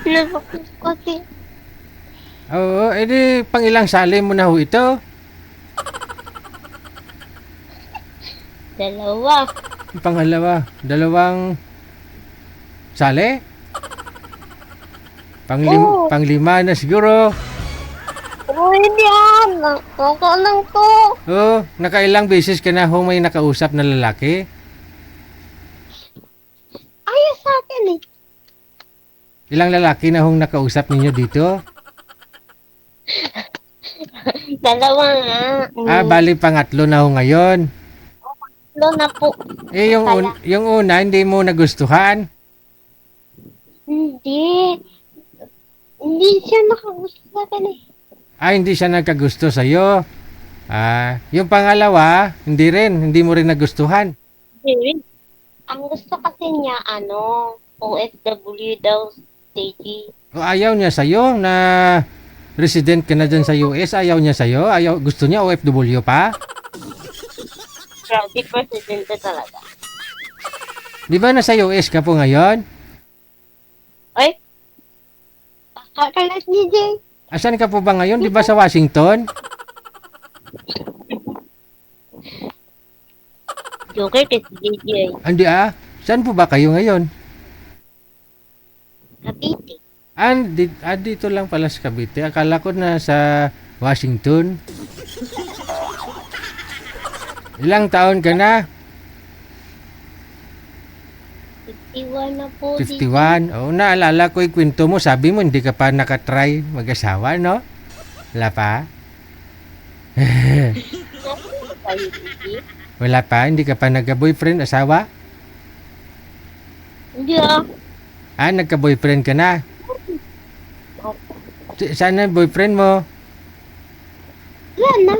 Nabakit kasi. Oo, edi pang ilang sali mo na ho ito? Dalawa. Pangalawa, dalawang sali? Oo. Panglima na siguro. Oh, hindi ah. Ako lang to. Oo, nakailang beses ka na ho may nakausap na lalaki? Ayos sa akin eh. Ilang lalaki na hong nakausap ninyo dito? Dalawa nga. Bali pangatlo na ho ngayon. Lo na po. Pala. Yung una hindi mo nagustuhan. Hindi. Hindi siya nakagusto sa akin eh. Hindi siya nagkagusto sa'yo. Yung pangalawa, hindi mo rin nagustuhan. Hindi. Ang gusto kasi niya, OFW daw, stage. O ayaw niya sa'yo na resident ka na dyan sa US, ayaw niya sa'yo? Gusto niya OFW pa? Grabe, presidente talaga. Di ba nasa US ka po ngayon? Ay, kakalat ni Jay. Asan ka po ba ngayon? Di ba sa Washington? Joker kasi DJ. Andi Saan po ba kayo ngayon? Kapiti. Dito lang pala sa Cavite. Akala ko na sa Washington. Ilang taon ka na? 51 na po. 51. Oo, naalala ko yung kwento mo. Sabi mo, hindi ka pa nakatry mag-asawa, no? Wala pa? Kayo, DJ. Wala pa? Hindi ka pa nagka-boyfriend, asawa? Hindi ah. Nagka-boyfriend ka na? Saan ang boyfriend mo? Yan na.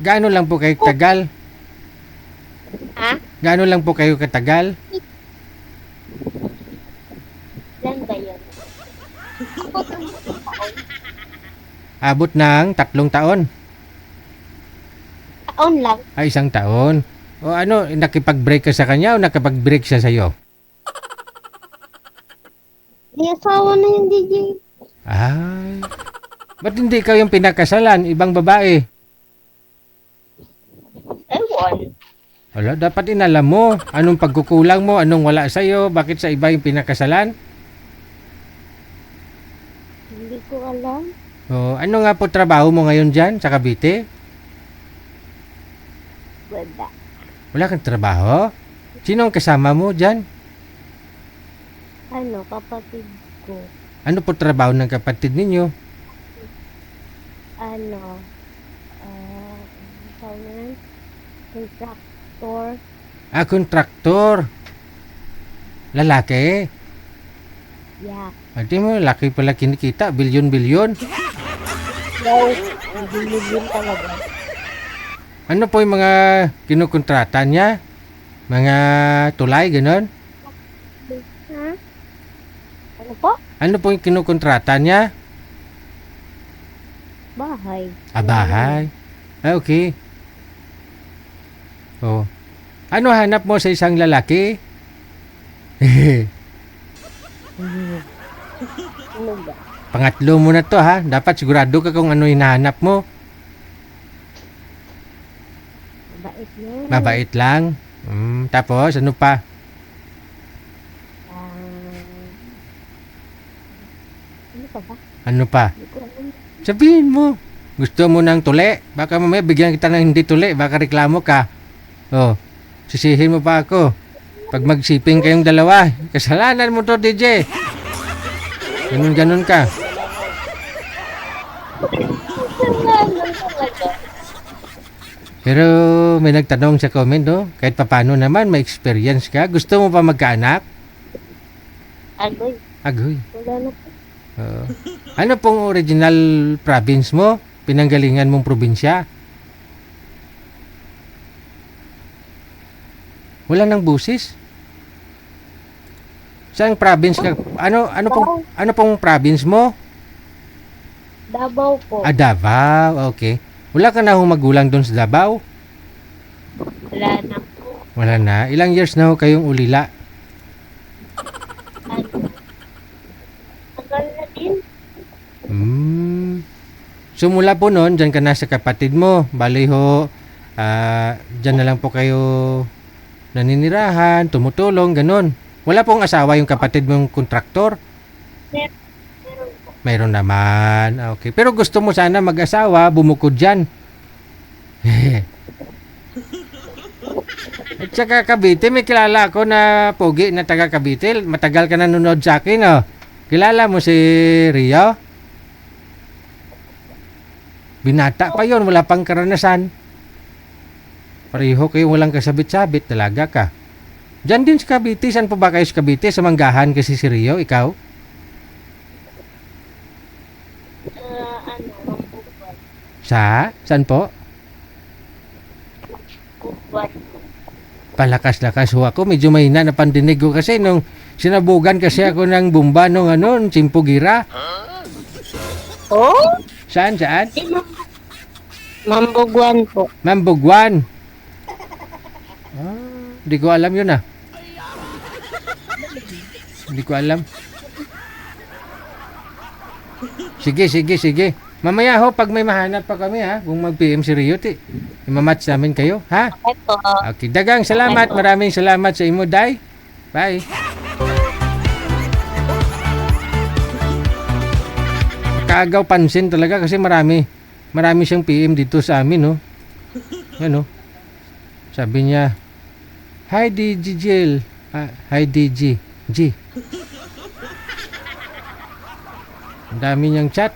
Gaano lang po kayo katagal? Ha? Gaano lang po kayo katagal? Yan ba yun? Ako taon. Abot ng 3 taon. Taon lang. 1 taon. O nakipag-break ka sa kanya o nakapag-break siya sa'yo? May asawa na yung DJ. Ba't hindi ikaw yung pinakasalan? Ibang babae. Ewan. Wala, dapat inalam mo. Anong pagkukulang mo? Anong wala sa'yo? Bakit sa iba yung pinakasalan? Hindi ko alam. Ano nga po trabaho mo ngayon dyan sa Cavite? Wala. Wala kang trabaho? Sino ang kasama mo dyan? Kapatid ko. Ano po trabaho ng kapatid ninyo? Tawag na yun? Contractor. Kontraktor. Lalaki? Yeah. Di mo, laki pala kinikita. Bilyon-bilyon. Wow. Bilibin talaga. Ano po yung mga kinukontrata niya? Mga tulay, ganon? Ha? Ano po? Ano po yung kinukontrata niya? Bahay. Bahay. Okay. Ano hanap mo sa isang lalaki? Ano ba? Pangatlo mo na to ha. Dapat sigurado ka kung ano hinahanap mo. Mabait na. Mabait lang. Tapos ano pa? Ano pa ba? Ano pa? Hindi ko alam. Sabihin mo. Gusto mo ng tuli? Baka mamaya bigyan kita ng hindi tuli. Baka reklamo ka. Sisihin mo pa ako. Pag magsiping kayong dalawa, kasalanan mo to, DJ. Ganun-ganun ka. Kasalanan talaga. Pero may nagtanong sa comment, no? Kahit papano naman, may experience ka. Gusto mo pa magkaanak? Agoy. Agoy. Wala na po. Ano pong original province mo? Pinanggalingan mong probinsya? Wala nang busis? Saan province ka? Ano pong province mo? Davao po. Davao. Okay. Wala ka na hong magulang doon sa Davao? Wala na po. Wala na. Ilang years na ho kayong ulila? matagal na din. So mula po noon, dyan ka na sa kapatid mo. Bali ho, dyan na lang po kayo naninirahan, tumutulong, ganun. Wala pong asawa yung kapatid mong kontraktor? Meron po. Mayroon naman. Okay. Pero gusto mo sana mag-asawa, bumukod dyan. At saka Cavite, may kilala ako na pogi na taga Cavite. Matagal ka nanonood sa akin, oh. Kilala mo si Rio? Binata pa yon, wala pang karanasan. Pareho kayo walang kasabit-sabit, talaga ka. Diyan din sa Cavite, saan po ba kayo sa Cavite? Sa Manggahan kasi si Rio, ikaw? Mambubuan. Saan po? Bubuan. Palakas-lakas ho ako, medyo mahina na pandinig ko kasi nung sinabugan kasi ako ng bomba nung Chimpugira. Oh? Saan? Mambubuan po. Mambugwan. Hindi ko alam yun Hindi ko alam. Sige. Mamaya ho, pag may mahanap pa kami ha, kung mag-PM si Rio, imamatch namin kayo, ha? Ito. Okay, dagang salamat. Maraming salamat sa imo, Day. Bye. Kaagaw pansin talaga kasi marami siyang PM dito sa amin, no? Ano? Sabi niya, "Hi DG Jill." Hi DG. G. Ang dami niyang chat.